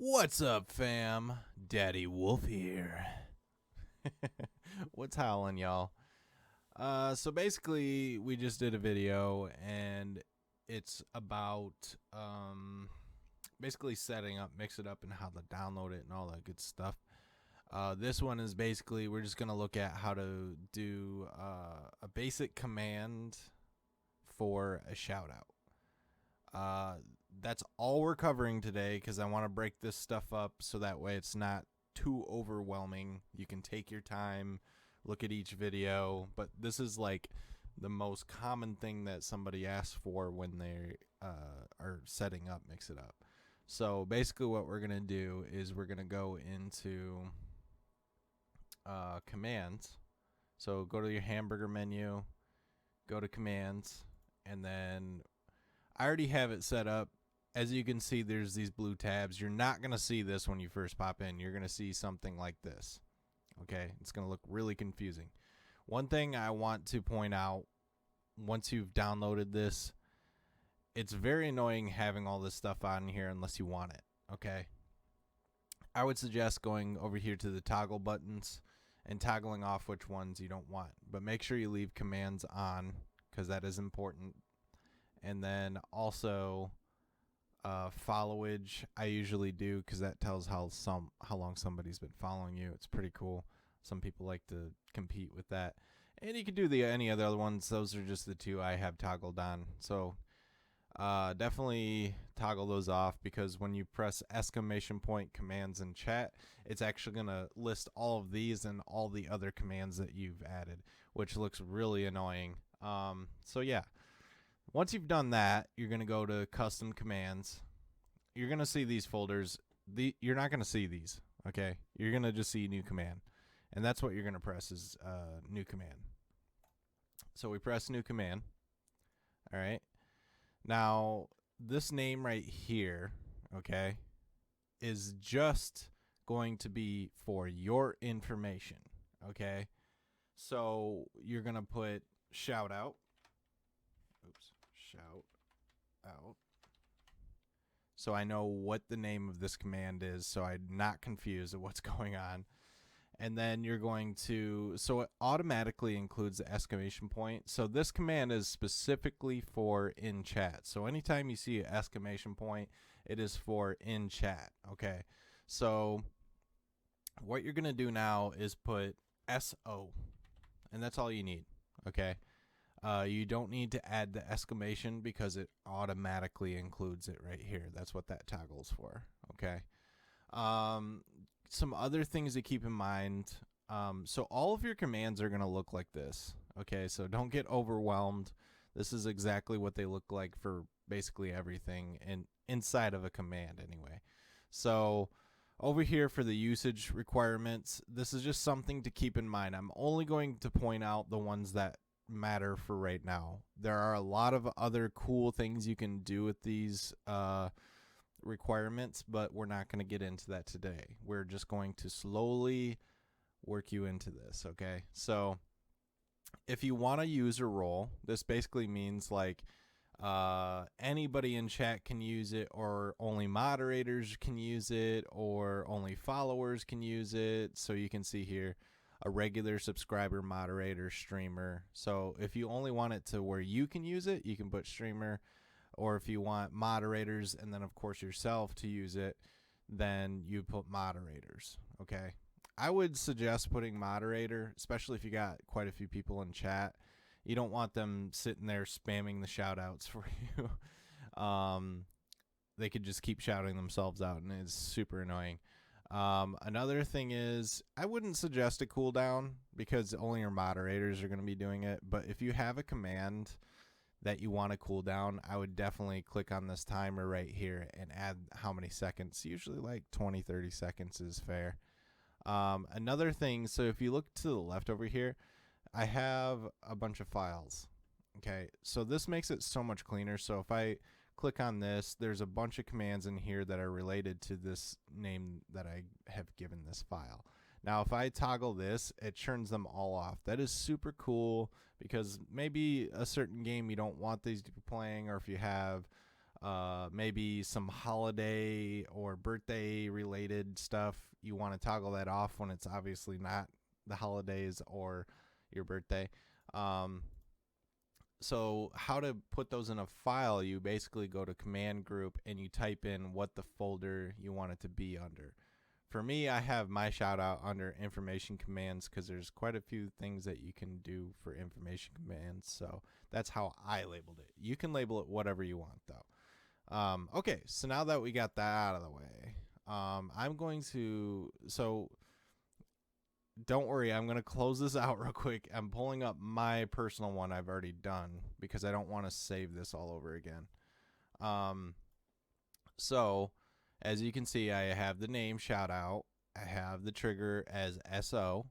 What's up, fam? Daddy Wolf here. What's howling, y'all? So basically, we just did a video, and it's about basically setting up, mix it up, and how to download it and all that good stuff. This one is basically we're just gonna look at how to do a basic command for a shout out. That's all we're covering today because I want to break this stuff up so that way it's not too overwhelming. You can take your time, look at each video, but this is like the most common thing that somebody asks for when they are setting up Mix It Up. So basically what we're going to do is we're going to go into commands. So go to your hamburger menu, go to commands, and then I already have it set up. As you can see, there's these blue tabs. You're not going to see this when you first pop in. You're going to see something like this. Okay, it's going to look really confusing. One thing I want to point out, once you've downloaded this, it's very annoying having all this stuff on here unless you want it. Okay, I would suggest going over here to the toggle buttons and toggling off which ones you don't want. But make sure you leave commands on because that is important. And then also followage I usually do because that tells how long somebody's been following you. It's pretty cool. Some people like to compete with that. And you can do any other ones. Those are just the two I have toggled on. So definitely toggle those off because when you press exclamation point commands in chat, it's actually going to list all of these and all the other commands that you've added, which looks really annoying. So yeah. Once you've done that, you're going to go to custom commands. You're going to see these folders. You're not going to see these, okay? You're going to just see new command. And that's what you're going to press is new command. So we press new command. All right. Now, this name right here, okay, is just going to be for your information, okay? So you're going to put shout out. Oops. Shout out. So I know what the name of this command is, so I'm not confused at what's going on. And then you're going to, so it automatically includes the exclamation point. So this command is specifically for in chat. So anytime you see an exclamation point, it is for in chat. Okay. So what you're going to do now is put SO, and that's all you need. Okay. You don't need to add the exclamation because it automatically includes it right here. That's what that toggle's for. Okay. Some other things to keep in mind. So all of your commands are going to look like this. Okay. So don't get overwhelmed. This is exactly what they look like for basically everything and inside of a command anyway. So over here for the usage requirements, this is just something to keep in mind. I'm only going to point out the ones that matter for right now. There are a lot of other cool things you can do with these requirements, but we're not going to get into that today. We're just going to slowly work you into this, okay? So if you want a user role, this basically means like anybody in chat can use it, or only moderators can use it, or only followers can use it. So you can see here a regular subscriber, moderator, streamer. So if you only want it to where you can use it, you can put streamer. Or if you want moderators and then of course yourself to use it, then you put moderators. Okay. I would suggest putting moderator, especially if you got quite a few people in chat. You don't want them sitting there spamming the shout outs for you. They could just keep shouting themselves out and it's super annoying. Another thing is I wouldn't suggest a cooldown because only your moderators are going to be doing it. But if you have a command that you want to cool down, I would definitely click on this timer right here and add how many seconds. Usually like 20-30 seconds is fair. Another thing, so if you look to the left over here, I have a bunch of files. Okay, so this makes it so much cleaner. So if I click on this, there's a bunch of commands in here that are related to this name that I have given this file. Now, if I toggle this, it turns them all off. That is super cool because maybe a certain game you don't want these to be playing, or if you have maybe some holiday or birthday related stuff. You want to toggle that off when it's obviously not the holidays or your birthday. So how to put those in a file, you basically go to command group and you type in what the folder you want it to be under. For me, I have my shout out under information commands because there's quite a few things that you can do for information commands. So that's how I labeled it. You can label it whatever you want though. Okay, so now that we got that out of the way, I'm going to, so don't worry, I'm going to close this out real quick. I'm pulling up my personal one I've already done because I don't want to save this all over again. So as you can see, I have the name shout out. I have the trigger as SO.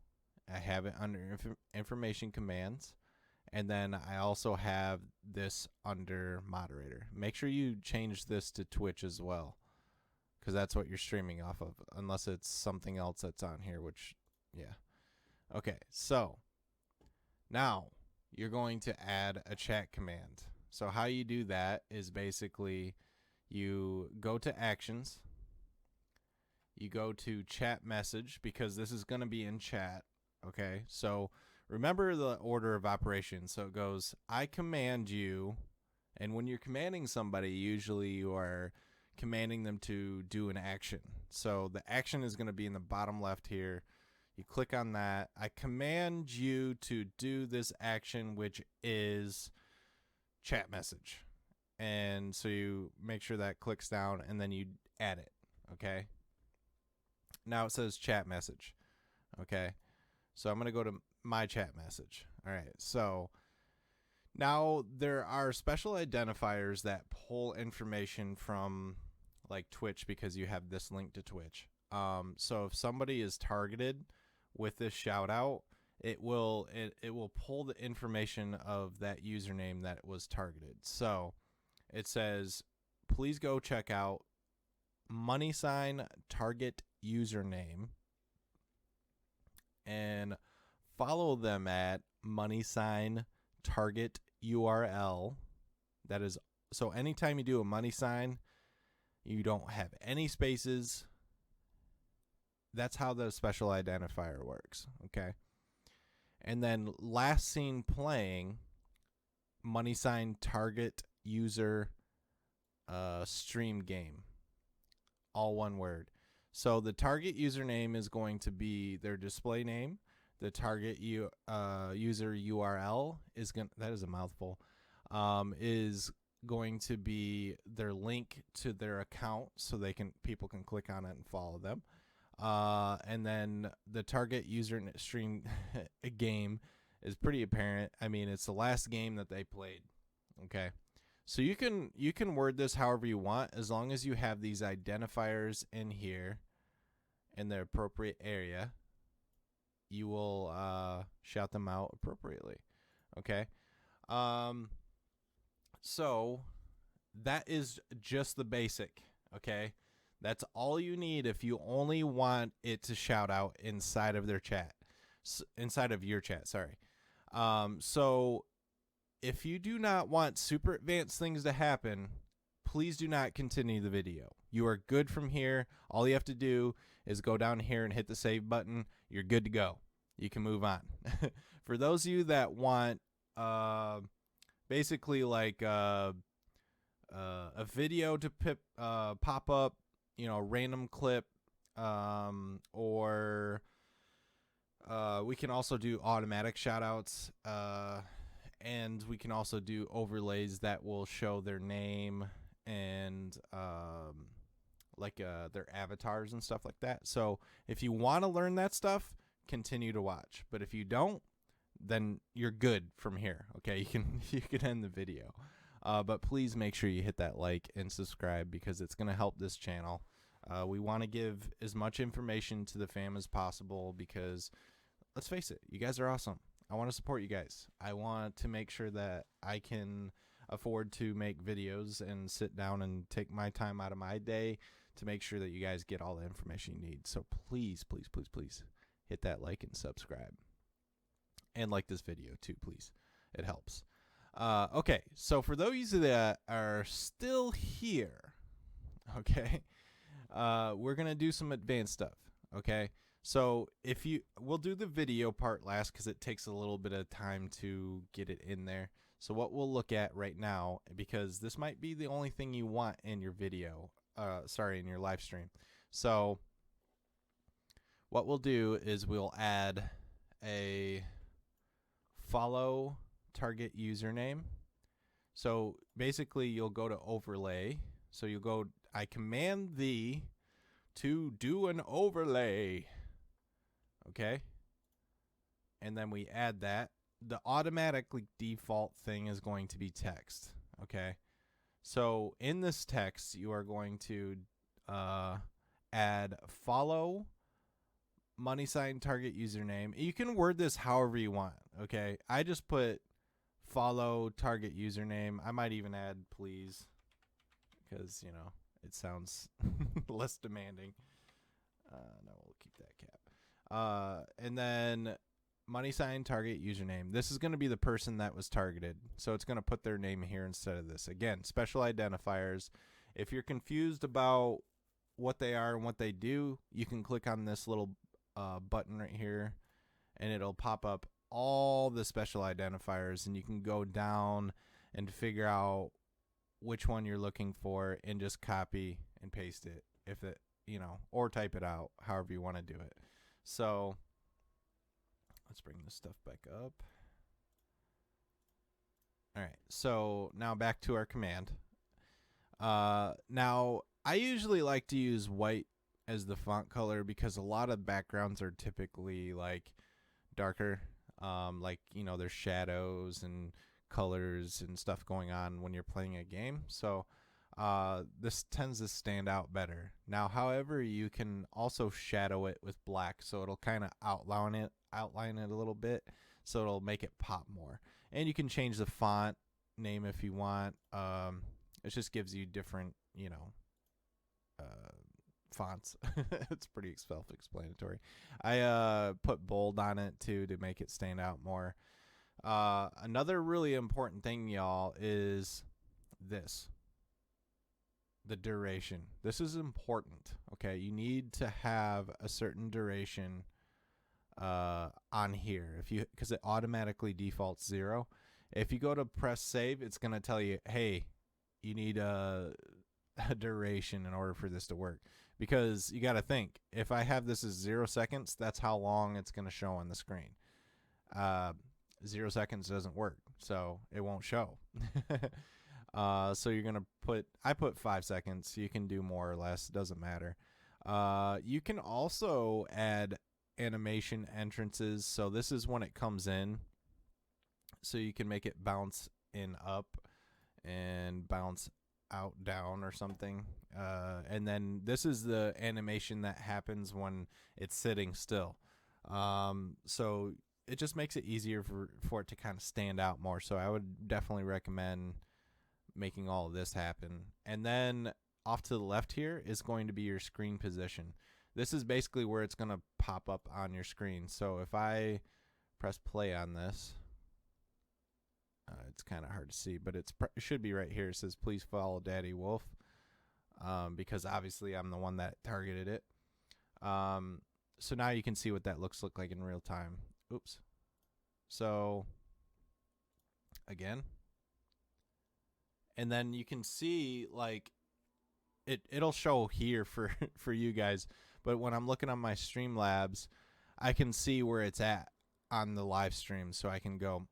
I have it under information commands. And then I also have this under moderator. Make sure you change this to Twitch as well, because that's what you're streaming off of, unless it's something else that's on here, which, yeah. Okay, so now you're going to add a chat command. So how you do that is basically you go to actions, you go to chat message, because this is going to be in chat. Okay, so remember the order of operations. So it goes, I command you, and when you're commanding somebody, usually you are commanding them to do an action. So the action is going to be in the bottom left here. You click on that. I command you to do this action, which is chat message. And so you make sure that clicks down, and then you add it. Okay. Now it says chat message. Okay. So I'm going to go to my chat message. All right. So now there are special identifiers that pull information from like Twitch, because you have this link to Twitch. So if somebody is targeted with this shout out, it will pull the information of that username that was targeted. So it says, please go check out # target username and follow them at # target URL. That is, so anytime you do a $, you don't have any spaces. That's how the special identifier works. Okay. And then last seen playing # target user stream game. All one word. So the target username is going to be their display name. The target user URL is going, that is a mouthful, is going to be their link to their account, so people can click on it and follow them. And then the target user stream game is pretty apparent. I mean, it's the last game that they played. Okay. So you can word this however you want, as long as you have these identifiers in here in the appropriate area. You will shout them out appropriately. Okay. So that is just the basic. Okay. That's all you need if you only want it to shout out inside of their chat, inside of your chat. Sorry. So if you do not want super advanced things to happen, please do not continue the video. You are good from here. All you have to do is go down here and hit the save button. You're good to go. You can move on. For those of you that want basically like a video to pop up, random clip, or we can also do automatic shoutouts, and we can also do overlays that will show their name and their avatars and stuff like that. So if you want to learn that stuff, continue to watch. But if you don't, then you're good from here. Okay, you can end the video. But please make sure you hit that like and subscribe, because it's going to help this channel. We want to give as much information to the fam as possible, because let's face it, you guys are awesome. I want to support you guys. I want to make sure that I can afford to make videos and sit down and take my time out of my day to make sure that you guys get all the information you need. So please, please, please, please hit that like and subscribe. And like this video too, please. It helps. Okay, so for those that are still here, okay, we're gonna do some advanced stuff. Okay, so we'll do the video part last because it takes a little bit of time to get it in there. So what we'll look at right now, because this might be the only thing you want in your video, in your live stream. So what we'll do is we'll add a follow target username. So basically you'll go to overlay. So you'll go, I command thee to do an overlay. Okay. And then we add that. The automatically default thing is going to be text. Okay. So in this text, you are going to add follow $, target username. You can word this however you want. Okay. I just put follow target username. I might even add please, because, you know, it sounds less demanding. No, we'll keep that cap. And then $, target username. This is going to be the person that was targeted. So it's going to put their name here instead of this. Again, special identifiers. If you're confused about what they are and what they do, you can click on this little button right here, and it'll pop up all the special identifiers, and you can go down and figure out which one you're looking for and just copy and paste it, if it, you know, or type it out, however you want to do it. So let's bring this stuff back up. All right, so now back to our command. Now I usually like to use white as the font color because a lot of backgrounds are typically like darker. Like, you know, there's shadows and colors and stuff going on when you're playing a game. So this tends to stand out better. Now, however, you can also shadow it with black, so it'll kind of outline it a little bit, so it'll make it pop more. And you can change the font name if you want. It just gives you different, you know, fonts. It's pretty self-explanatory. I put bold on it too to make it stand out more. Another really important thing, y'all, is this. The duration. This is important. Okay, you need to have a certain duration on here, because it automatically defaults 0. If you go to press save, it's gonna tell you, hey, you need a duration in order for this to work. Because you got to think, if I have this as 0 seconds, that's how long it's gonna show on the screen. 0 seconds doesn't work, so it won't show. So you're gonna I put 5 seconds. You can do more or less, it doesn't matter. You can also add animation entrances. So this is when it comes in, so you can make it bounce in up and bounce out down or something. And then this is the animation that happens when it's sitting still. So it just makes it easier for it to kind of stand out more. So I would definitely recommend making all of this happen. And then off to the left here is going to be your screen position. This is basically where it's going to pop up on your screen. So if I press play on this, it's kind of hard to see, but it should be right here. It says, please follow Daddy Wolf, because obviously I'm the one that targeted it. So now you can see what that looks like in real time. Oops. So again, and then you can see, like, it'll show here for for you guys, but when I'm looking on my Streamlabs, I can see where it's at on the live stream, so I can go,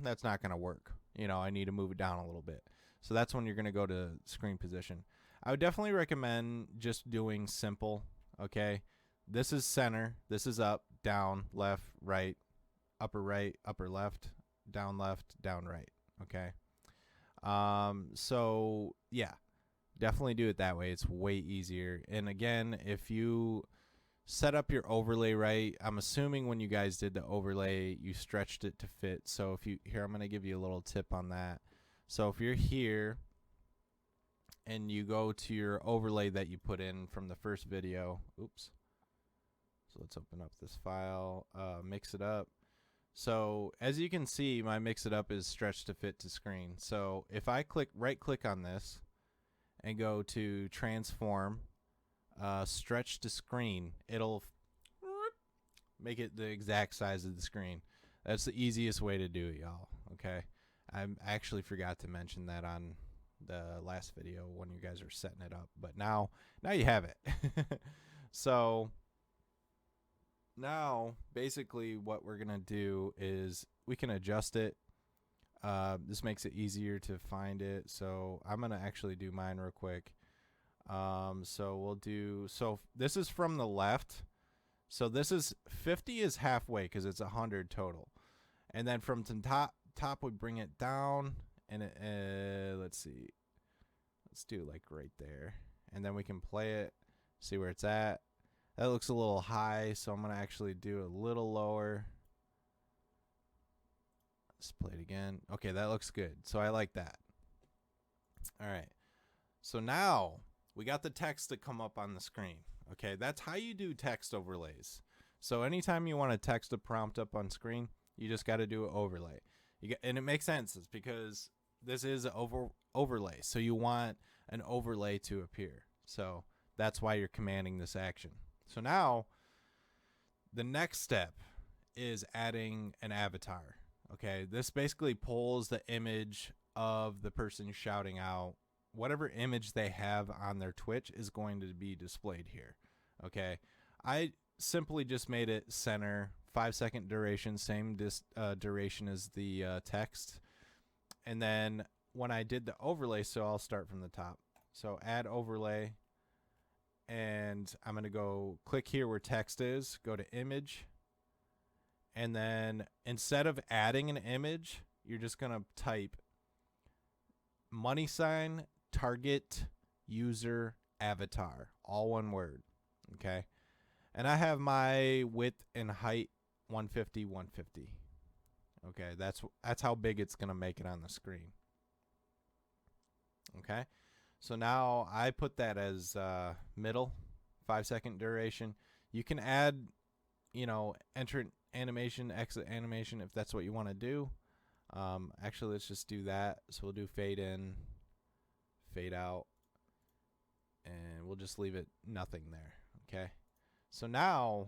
that's not going to work. You know, I need to move it down a little bit. So that's when you're going to go to screen position. I would definitely recommend just doing simple, okay? This is center. This is up, down, left, right, upper left, down, right, okay? So, yeah, definitely do it that way. It's way easier. And again, if you set up your overlay right, I'm assuming when you guys did the overlay, you stretched it to fit. So here, I'm going to give you a little tip on that. So if you're here and you go to your overlay that you put in from the first video, oops. So let's open up this file, mix it up. So as you can see, my Mix It Up is stretched to fit to screen. So if I right click on this and go to transform, stretch to screen, it'll make it the exact size of the screen. That's the easiest way to do it, y'all. Okay, I actually forgot to mention that on the last video when you guys are setting it up, but now you have it. So now basically what we're gonna do is we can adjust it. This makes it easier to find it, so I'm gonna actually do mine real quick. So this is from the left. So this is 50 is halfway because it's 100 total. And then from the top we bring it down, and let's see. Let's do like right there. And then we can play it, see where it's at. That looks a little high, so I'm going to actually do a little lower. Let's play it again. Okay, that looks good. So I like that. All right. So now we got the text to come up on the screen. Okay, that's how you do text overlays. So anytime you want to text a prompt up on screen, you just got to do an overlay. And it makes sense. It's because this is an overlay. So you want an overlay to appear. So that's why you're commanding this action. So now the next step is adding an avatar. Okay, this basically pulls the image of the person shouting out. Whatever image they have on their Twitch is going to be displayed here. Okay, I simply just made it center, 5-second duration, same duration as the text. And then when I did the overlay, so I'll start from the top. So add overlay, and I'm going to go click here where text is, go to image, and then instead of adding an image, you're just going to type $, target, user, avatar, all one word. Okay, and I have my width and height 150, 150. Okay, that's how big it's gonna make it on the screen. Okay, so now I put that as middle, 5-second duration. You can add, enter animation, exit animation if that's what you want to do. Actually, let's just do that. So we'll do fade in, fade out, and we'll just leave it nothing there. Okay, so now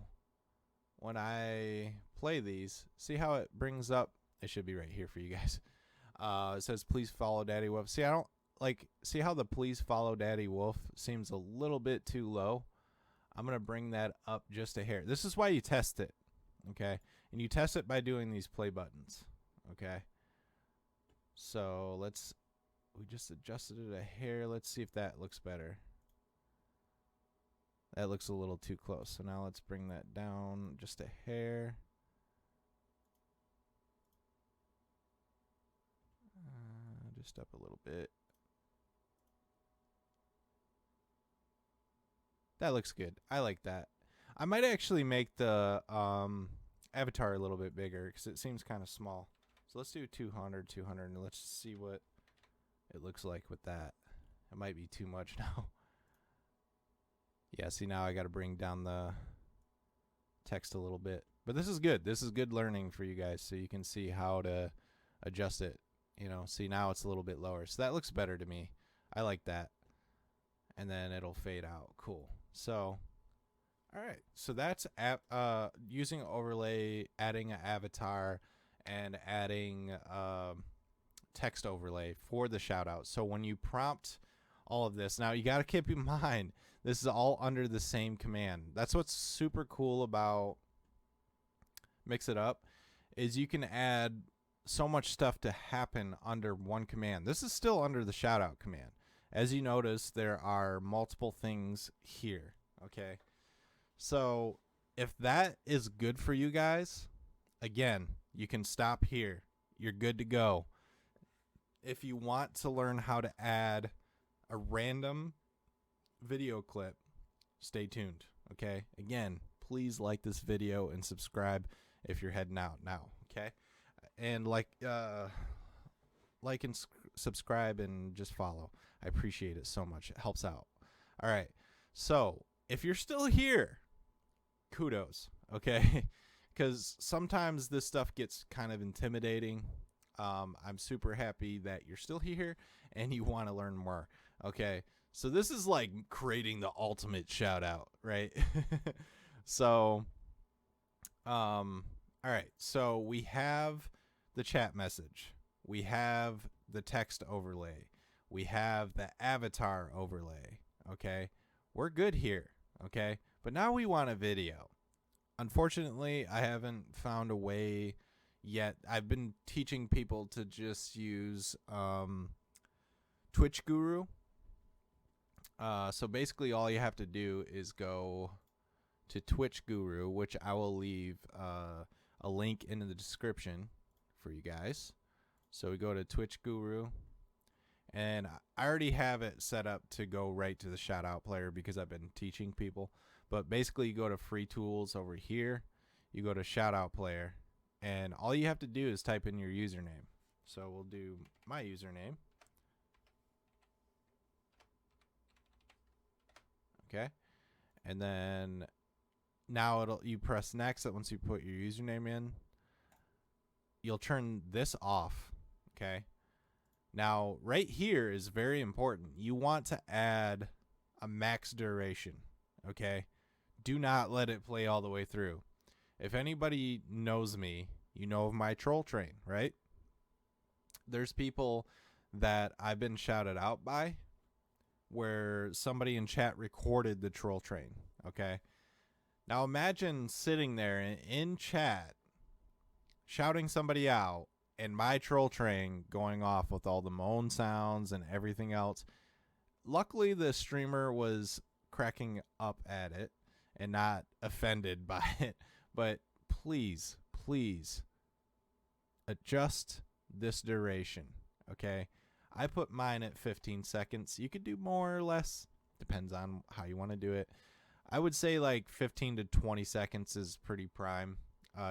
when I play these, see how it brings up, it should be right here for you guys. It says please follow Daddy Wolf. See, I don't see how the please follow Daddy Wolf seems a little bit too low. I'm gonna bring that up just a hair. This is why you test it. Okay, and you test it by doing these play buttons. Okay, so we just adjusted it a hair. Let's see if that looks better. That looks a little too close. So now let's bring that down just a hair. Just up a little bit. That looks good. I like that. I might actually make the avatar a little bit bigger because it seems kind of small. So let's do 200, and let's see what it looks like with that. It might be too much now. Yeah, see, now I got to bring down the text a little bit. But this is good. This is good learning for you guys so you can see how to adjust it. See, now it's a little bit lower. So that looks better to me. I like that. And then it'll fade out. Cool. So, all right. So that's using overlay, adding an avatar, and adding text overlay for the shout-out. So when you prompt all of this, now you got to keep in mind, this is all under the same command. That's what's super cool about Mix It Up, is you can add so much stuff to happen under one command. This is still under the shout-out command. As you notice, there are multiple things here, okay? So if that is good for you guys, again, you can stop here. You're good to go. If you want to learn how to add a random video clip, stay tuned, okay? Again, please like this video and subscribe if you're heading out now, okay? And like and subscribe and just follow. I appreciate it so much. It helps out. All right. So if you're still here, kudos, okay? because sometimes this stuff gets kind of intimidating. I'm super happy that you're still here and you want to learn more. Okay, so this is like creating the ultimate shout out, right? So, all right. So we have the chat message. We have the text overlay. We have the avatar overlay. Okay, we're good here. Okay, but now we want a video. Unfortunately, I haven't found a way yet. I've been teaching people to just use Twitch Guru. So basically all you have to do is go to Twitch Guru, which I will leave a link in the description for you guys. So we go to Twitch Guru, and I already have it set up to go right to the shout out player because I've been teaching people. But basically you go to free tools over here, you go to shout out player, and all you have to do is type in your username. So we'll do my username. Okay. And then now you press next. Once you put your username in, you'll turn this off. Okay. Now right here is very important. You want to add a max duration. Okay. Do not let it play all the way through. If anybody knows me, you know of my troll train, right? There's people that I've been shouted out by where somebody in chat recorded the troll train, okay? Now imagine sitting there in chat shouting somebody out and my troll train going off with all the moan sounds and everything else. Luckily, the streamer was cracking up at it and not offended by it. But please, please adjust this duration, okay? I put mine at 15 seconds. You could do more or less. Depends on how you want to do it. I would say like 15 to 20 seconds is pretty prime.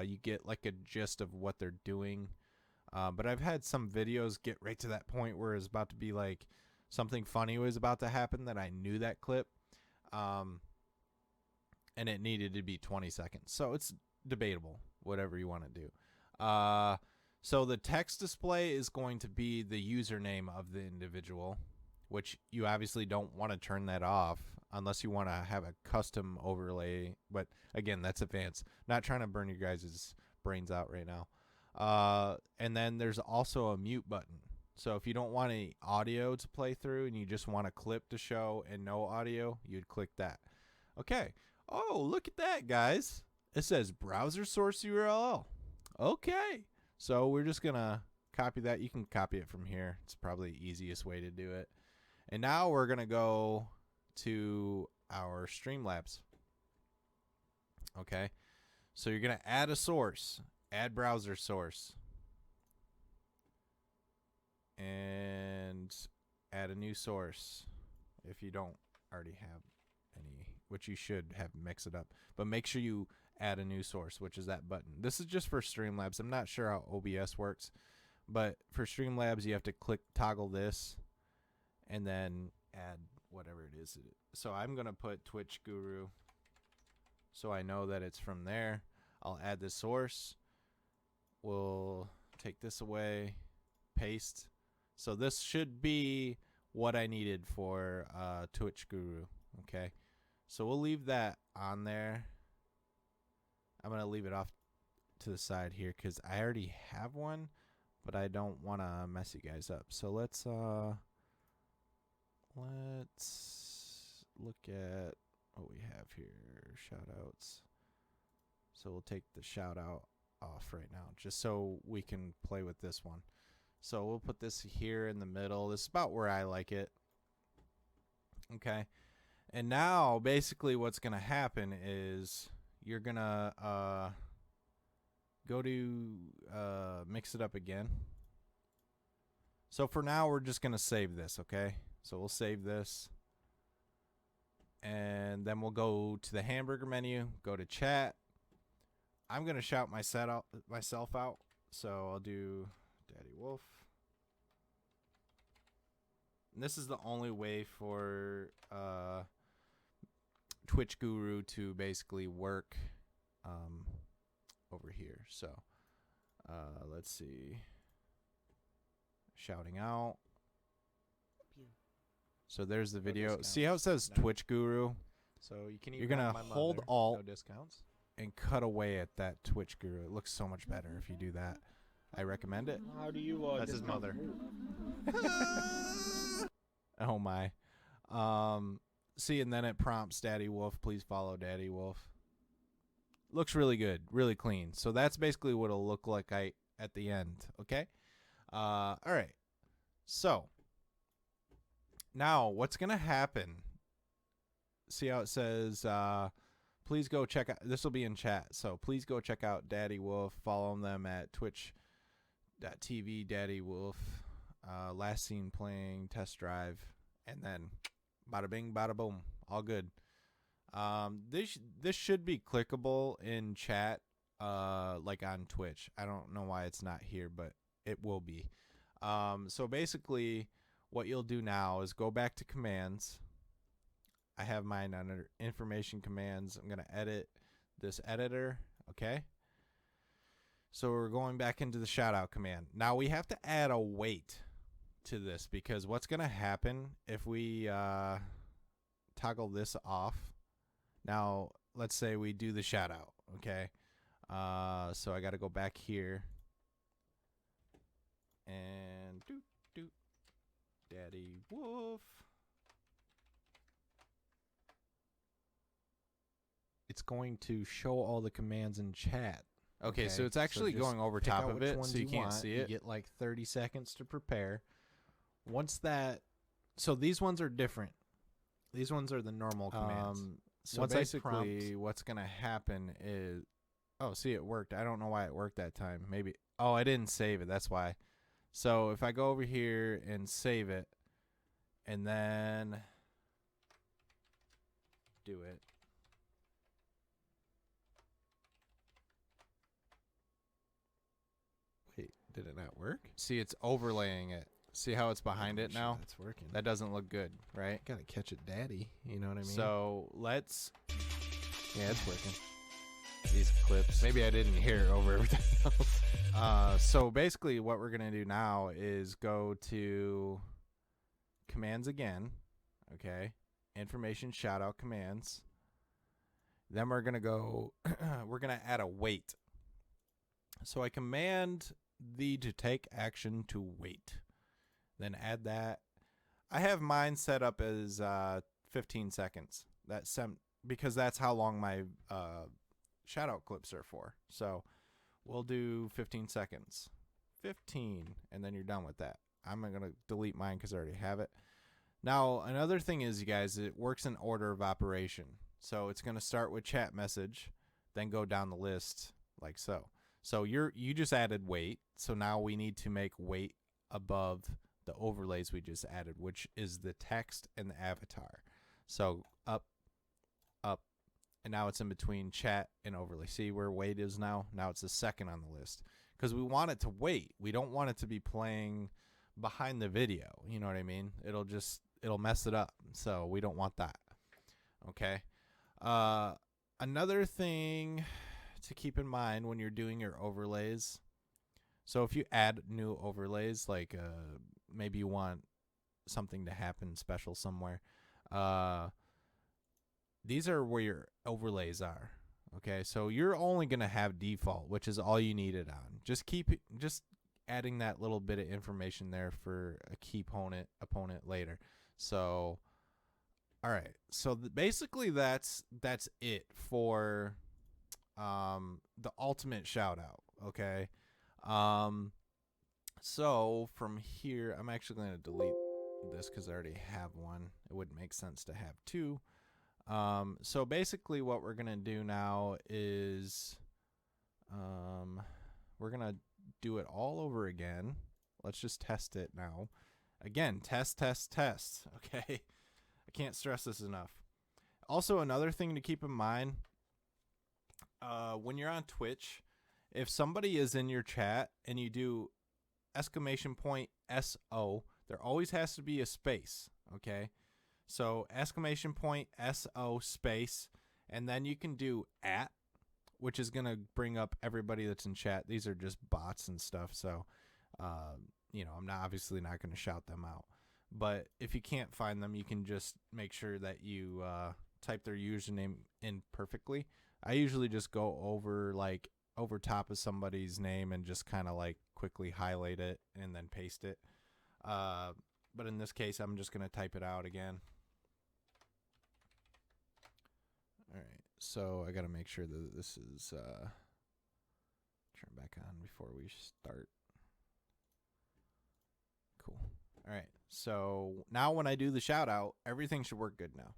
You get like a gist of what they're doing. But I've had some videos get right to that point where it's about to be like something funny was about to happen that I knew that clip. And it needed to be 20 seconds. So it's debatable, whatever you want to do. So the text display is going to be the username of the individual, which you obviously don't want to turn that off unless you want to have a custom overlay. But again, that's advanced. Not trying to burn you guys' brains out right now. And then there's also a mute button. So if you don't want any audio to play through and you just want a clip to show and no audio, you'd click that. Okay. Oh, look at that, guys. It says browser source URL. Okay. So we're just going to copy that. You can copy it from here. It's probably the easiest way to do it. And now we're going to go to our Streamlabs. Okay. So you're going to add a source. Add browser source. And add a new source if you don't already have any, which you should have, mix it up. But make sure you add a new source, which is that button. This is just for Streamlabs. I'm not sure how OBS works, but for Streamlabs, you have to toggle this and then add whatever it is. So I'm going to put Twitch Guru so I know that it's from there. I'll add the source. We'll take this away, paste. So this should be what I needed for Twitch Guru. Okay. So we'll leave that on there. I'm going to leave it off to the side here because I already have one, but I don't want to mess you guys up. So let's look at what we have here. Shoutouts. So we'll take the shout out off right now just so we can play with this one. So we'll put this here in the middle. This is about where I like it. Okay. And now basically what's going to happen is you're going to go to mix it up again. So for now, we're just going to save this, okay? So we'll save this. And then we'll go to the hamburger menu, go to chat. I'm going to shout myself out. So I'll do Daddy Wolf. And this is the only way for Twitch Guru to basically work over here. So let's see. Shouting out. So there's the video. See how it says Twitch Guru? So you can. You're gonna hold Alt no discounts and cut away at that Twitch Guru. It looks so much better if you do that. I recommend it. How do you? That's his mother. Oh my. See, and then it prompts Daddy Wolf. Please follow Daddy Wolf. Looks really good, really clean. So that's basically what it'll look like at the end. Okay. All right. So now what's gonna happen? See how it says? Please go check out. This will be in chat. So please go check out Daddy Wolf. Follow them at twitch.tv Daddy Wolf. Last seen playing test drive, and then bada bing, bada boom, all good. This should be clickable in chat, like on Twitch. I don't know why it's not here, but it will be. So basically, what you'll do now is go back to commands. I have mine under information commands. I'm gonna edit this editor. Okay. So we're going back into the shoutout command. Now we have to add a wait to this, because what's going to happen if we toggle this off. Now, let's say we do the shoutout, okay? So I got to go back here and Daddy Wolf. It's going to show all the commands in chat. Okay, so it's actually going over top of it, so you can't see it. You get like 30 seconds to prepare. Once that, so these ones are different. These ones are the normal commands. So once basically, what's gonna happen is, oh, see, it worked. I don't know why it worked that time. Maybe, oh, I didn't save it. That's why. So if I go over here and save it, and then do it. Wait, did it not work? See, it's overlaying it. See how it's behind it now? That's working. That doesn't look good, right? Gotta catch it, daddy. You know what I mean? So let's. Yeah, it's working. These clips. Maybe I didn't hear over everything else. So basically, what we're gonna do now is go to commands again. Okay, information shoutout commands. Then we're gonna go. We're gonna add a wait. So I command thee to take action to wait. Then add that. I have mine set up as 15 seconds. Because that's how long my shoutout clips are for. So we'll do 15 seconds. 15, and then you're done with that. I'm going to delete mine because I already have it. Now, another thing is, you guys, it works in order of operation. So it's going to start with chat message, then go down the list like so. So you just added wait. So now we need to make wait above the overlays we just added, which is the text and the avatar. So up, and now it's in between chat and overlay. See where wait is now? Now it's the second on the list, because we want it to wait. We don't want it to be playing behind the video. You know what I mean? It'll mess it up. So we don't want that. Okay. Another thing to keep in mind when you're doing your overlays. So if you add new overlays, like maybe you want something to happen special somewhere, these are where your overlays are. Okay, so you're only gonna have default, which is all you need it on. Just adding that little bit of information there for a key opponent later. So, all right. So basically, that's it for the ultimate shout out. Okay. So from here, I'm actually going to delete this because I already have one. It wouldn't make sense to have two. So basically what we're going to do now is we're going to do it all over again. Let's just test it now. Again, test. Okay. I can't stress this enough. Also, another thing to keep in mind, when you're on Twitch, if somebody is in your chat and you do !SO, there always has to be a space, okay? So !SO space, and then you can do @ which is going to bring up everybody that's in chat. These are just bots and stuff, so I'm obviously not going to shout them out. But if you can't find them, you can just make sure that you type their username in perfectly. I usually just go over top of somebody's name and just kind of like quickly highlight it and then paste it. But in this case, I'm just going to type it out again. All right, so I got to make sure that this is turn back on before we start. Cool. All right, so now when I do the shout out, everything should work good now.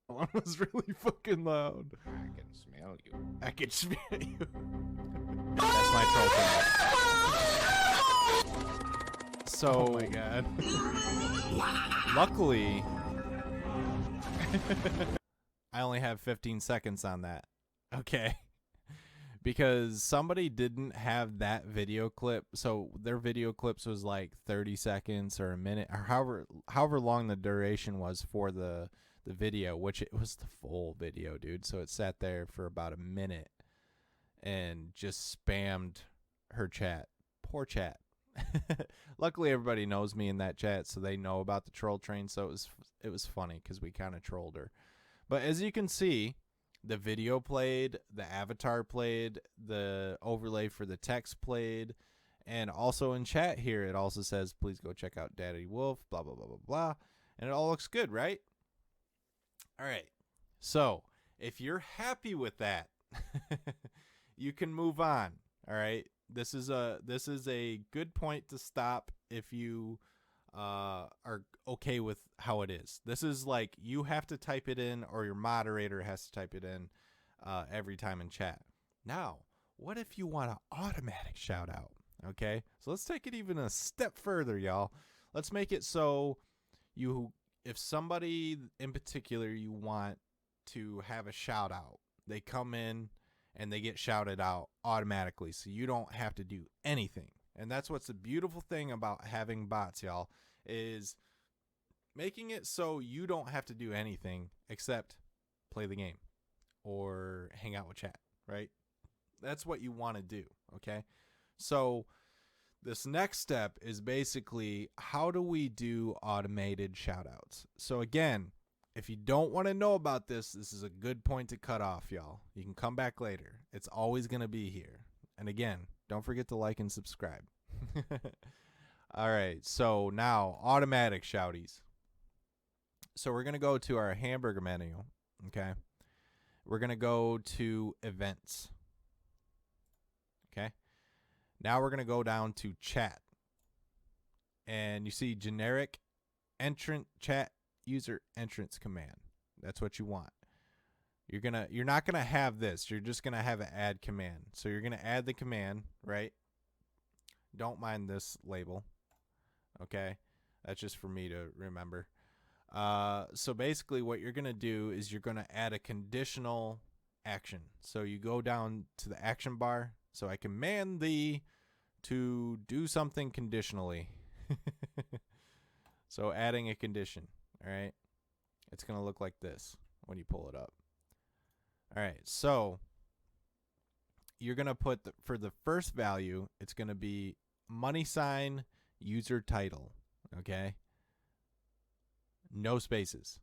That was really fucking loud. I can smell you. I can smell you. That's my troll thing. So, oh my god. Luckily, I only have 15 seconds on that. Okay. Because somebody didn't have that video clip. So their video clips was like 30 seconds or a minute, or however long the duration was for the video, which it was the full video, dude. So it sat there for about a minute and just spammed her chat. Poor chat. Luckily, everybody knows me in that chat, so they know about the troll train. So it was funny because we kind of trolled her. But as you can see, the video played, the avatar played, the overlay for the text played, and also in chat here, it also says, please go check out Daddy Wolf, blah, blah, blah, blah, blah. And it all looks good, right? All right. So if you're happy with that, you can move on. All right. This is a good point to stop if you are okay with how it is. This is like you have to type it in, or your moderator has to type it in every time in chat. Now, what if you want an automatic shout out? Okay, so let's take it even a step further, y'all. Let's make it so if somebody in particular you want to have a shout out, they come in and they get shouted out automatically, so you don't have to do anything. And that's what's the beautiful thing about having bots, y'all, is making it so you don't have to do anything except play the game or hang out with chat, right? That's what you want to do, okay? So this next step is basically, how do we do automated shoutouts? So again, if you don't want to know about this, this is a good point to cut off, y'all. You can come back later. It's always going to be here. And again, don't forget to like and subscribe. All right, so now automatic shouties. So we're going to go to our hamburger menu, okay? We're going to go to events, okay? Now we're going to go down to chat. And you see generic entrant chat user entrance command. That's what you want. You're not going to have this. You're just going to have an add command. So you're going to add the command, right? Don't mind this label. Okay? That's just for me to remember. So basically what you're going to do is you're going to add a conditional action. So you go down to the action bar. So I command thee to do something conditionally. So adding a condition. All right? It's going to look like this when you pull it up. All right, so you're going to put, for the first value, it's going to be $ user title, okay? No spaces.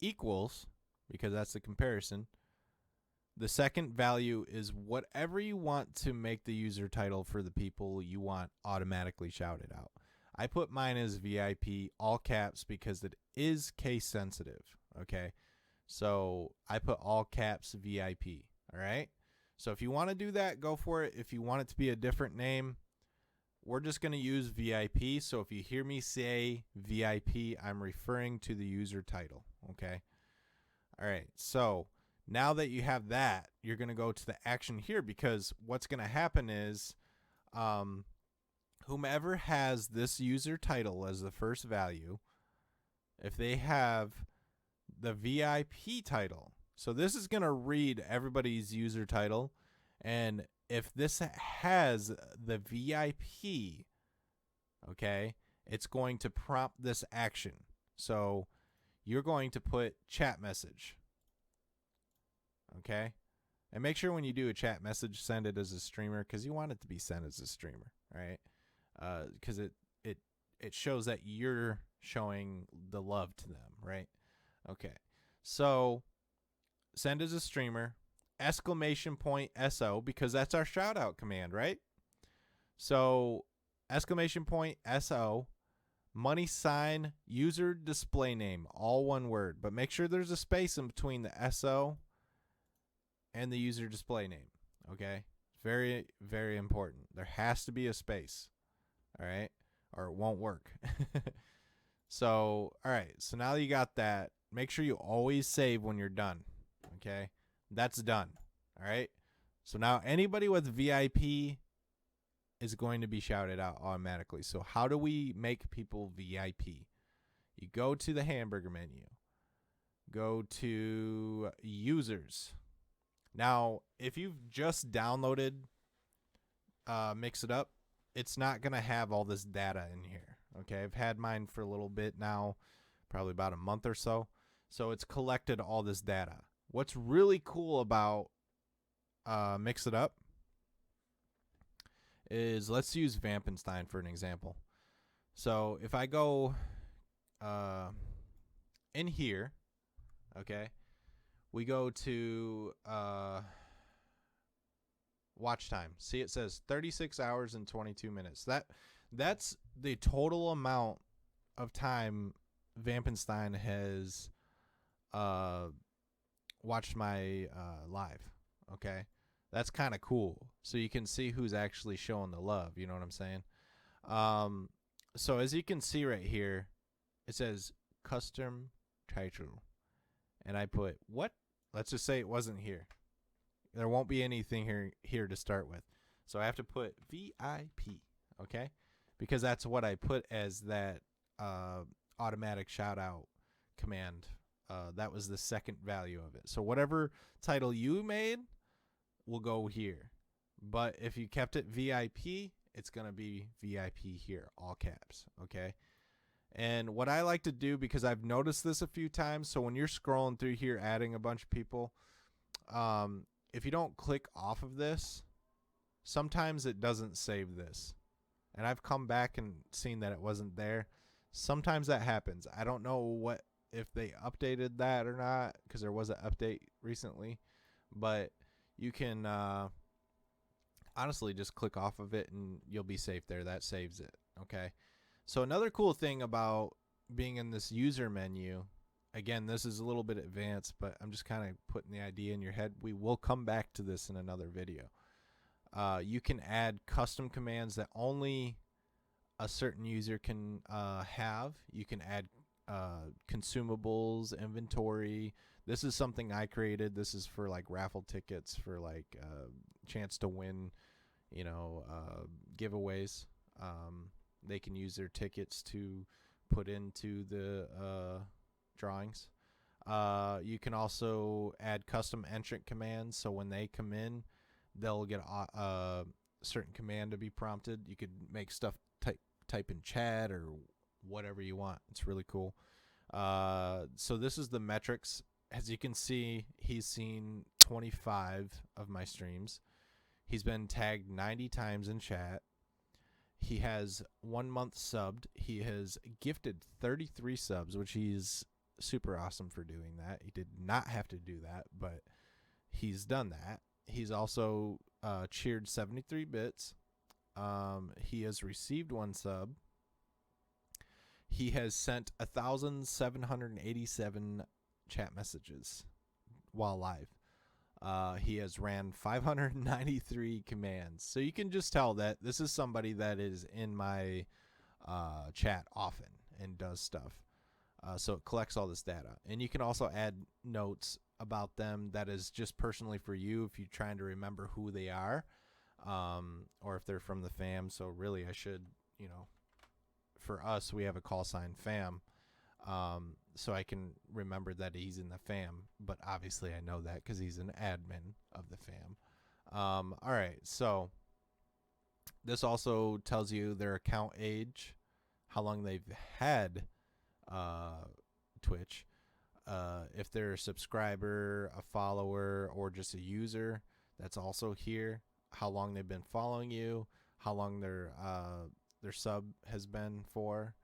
Equals, because that's the comparison. The second value is whatever you want to make the user title for the people you want automatically shouted out. I put mine as VIP, all caps, because it is case sensitive, okay? So I put all caps VIP, all right? So if you want to do that, go for it. If you want it to be a different name, we're just going to use VIP. So if you hear me say VIP, I'm referring to the user title, okay? All right, so now that you have that, you're going to go to the action here, because what's going to happen is whomever has this user title as the first value, if they have the VIP title, so this is going to read everybody's user title, and if this has the VIP, okay, it's going to prompt this action. So you're going to put chat message, okay, And make sure when you do a chat message, send it as a streamer because you want it to be sent as a streamer, right? Because it shows that you're showing the love to them, right? Okay. So send as a streamer, exclamation point SO, because that's our shout out command, right? So exclamation point SO, money sign, user display name, all one word. But make sure there's a space in between the SO and the user display name, okay? Very, very important. There has to be a space, all right? Or it won't work. So, all right. So now that you got that, make sure you always save when you're done, okay? That's done, all right? So now anybody with VIP is going to be shouted out automatically. So how do we make people VIP? You go to the hamburger menu. Go to users. Now, if you've just downloaded Mix It Up, it's not going to have all this data in here. Okay, I've had mine for a little bit now, probably about a month or so. So it's collected all this data. What's really cool about Mix It Up is, let's use Vampenstein for an example. So if I go in here, okay, we go to watch time. See, it says 36 hours and 22 minutes. That's the total amount of time Vampenstein has watched my live. Okay, that's kind of cool. So you can see who's actually showing the love. You know what I'm saying? So as you can see right here, it says custom title, and I put what? Let's just say it wasn't here. There won't be anything here to start with. So I have to put VIP, okay? Because that's what I put as that automatic shout out command. That was the second value of it. So whatever title you made will go here. But if you kept it VIP, it's going to be VIP here, all caps, okay? And what I like to do, because I've noticed this a few times, so when you're scrolling through here adding a bunch of people, if you don't click off of this, sometimes it doesn't save this. And I've come back and seen that it wasn't there. Sometimes that happens. I don't know if they updated that or not, because there was an update recently. But you can honestly just click off of it and you'll be safe there. That saves it, okay? So another cool thing about being in this user menu, again, this is a little bit advanced, but I'm just kind of putting the idea in your head. We will come back to this in another video. You can add custom commands that only a certain user can have. You can add consumables, inventory. This is something I created. This is for like raffle tickets, for like chance to win, giveaways. They can use their tickets to put into the drawings. You can also add custom entrant commands, so when they come in, they'll get a certain command to be prompted. You could make stuff type in chat or whatever you want. It's really cool. So this is the metrics. As you can see, he's seen 25 of my streams. He's been tagged 90 times in chat. He has 1 month subbed. He has gifted 33 subs, which he's super awesome for doing that. He did not have to do that, but he's done that. He's also cheered 73 bits. He has received 1 sub. He has sent 1,787 chat messages while live. He has ran 593 commands. So you can just tell that this is somebody that is in my chat often and does stuff. So it collects all this data. And you can also add notes about them that is just personally for you if you're trying to remember who they are, or if they're from the fam. So really I should, for us, we have a call sign fam. So I can remember that he's in the fam, but obviously I know that because he's an admin of the fam. All right, so this also tells you their account age, how long they've had Twitch. if they're a subscriber, a follower, or just a user, that's also here. How long they've been following you, how long their sub has been for,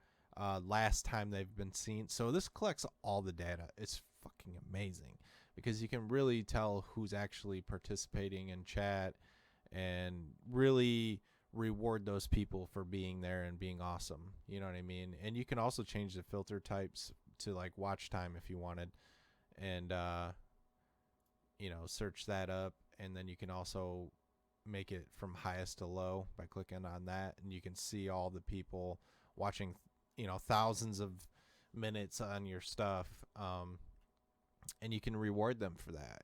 last time they've been seen. So this collects all the data. It's fucking amazing because you can really tell who's actually participating in chat and really reward those people for being there and being awesome. You know what I mean? And you can also change the filter types to like watch time if you wanted, and search that up. And then you can also make it from highest to low by clicking on that, and you can see all the people watching, thousands of minutes on your stuff, and you can reward them for that.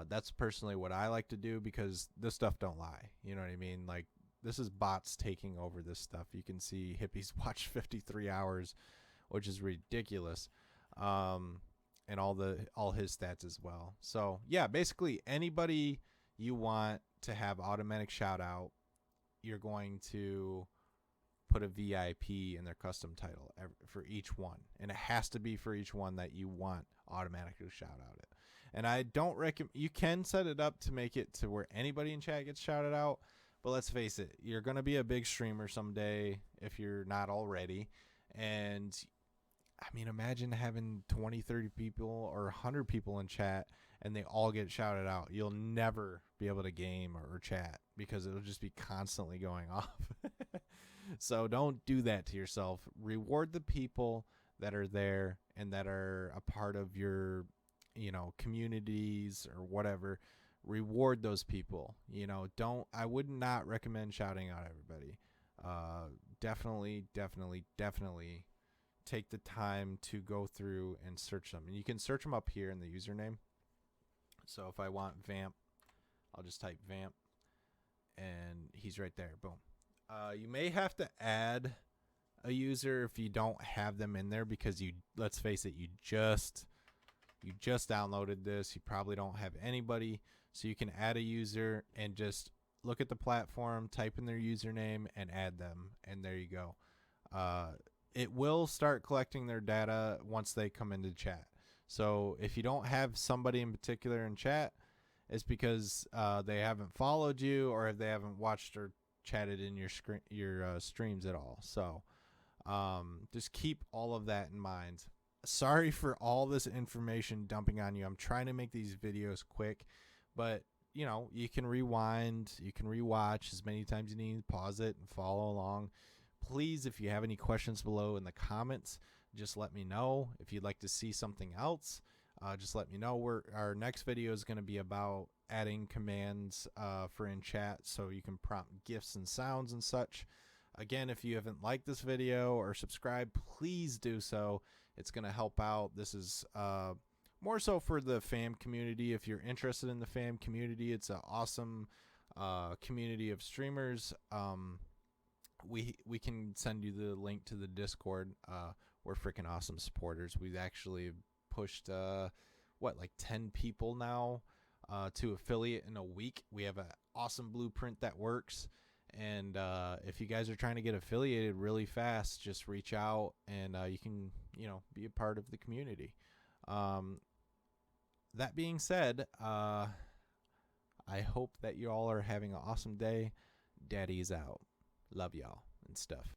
That's personally what I like to do because this stuff don't lie. You know what I mean? Like, this is bots taking over this stuff. You can see hippies watch 53 hours, which is ridiculous. And all his stats as well. So yeah, basically anybody you want to have automatic shout out, you're going to put a VIP in their custom title for each one, and it has to be for each one that you want automatically shout out it. And I don't recommend, you can set it up to make it to where anybody in chat gets shouted out, but let's face it, you're going to be a big streamer someday if you're not already. And I mean, imagine having 20, 30 people or 100 people in chat and they all get shouted out. You'll never be able to game or chat because it'll just be constantly going off. So don't do that to yourself. Reward the people that are there and that are a part of your, communities or whatever. Reward those people. I would not recommend shouting out everybody. Definitely take the time to go through and search them. And you can search them up here in the username. So if I want Vamp, I'll just type Vamp, and he's right there. Boom. You may have to add a user if you don't have them in there because let's face it, you just downloaded this. You probably don't have anybody. So you can add a user and just look at the platform, type in their username, and add them. And there you go. It will start collecting their data once they come into chat. So if you don't have somebody in particular in chat, it's because they haven't followed you or if they haven't watched or chatted in your streams at all. So just keep all of that in mind. Sorry for all this information dumping on you. I'm trying to make these videos quick, but you can rewind, you can rewatch as many times as you need, pause it and follow along. Please, if you have any questions below in the comments, just let me know. If you'd like to see something else, just let me know. Our next video is going to be about adding commands for in chat so you can prompt GIFs and sounds and such. Again, if you haven't liked this video or subscribed, please do so. It's going to help out. This is more so for the fam community. If you're interested in the fam community, it's an awesome community of streamers. We can send you the link to the Discord. We're freaking awesome supporters. We've actually pushed like 10 people now to affiliate in a week. We have an awesome blueprint that works. And if you guys are trying to get affiliated really fast, just reach out and you can be a part of the community. That being said, I hope that you all are having an awesome day. Daddy's out. Love y'all and stuff.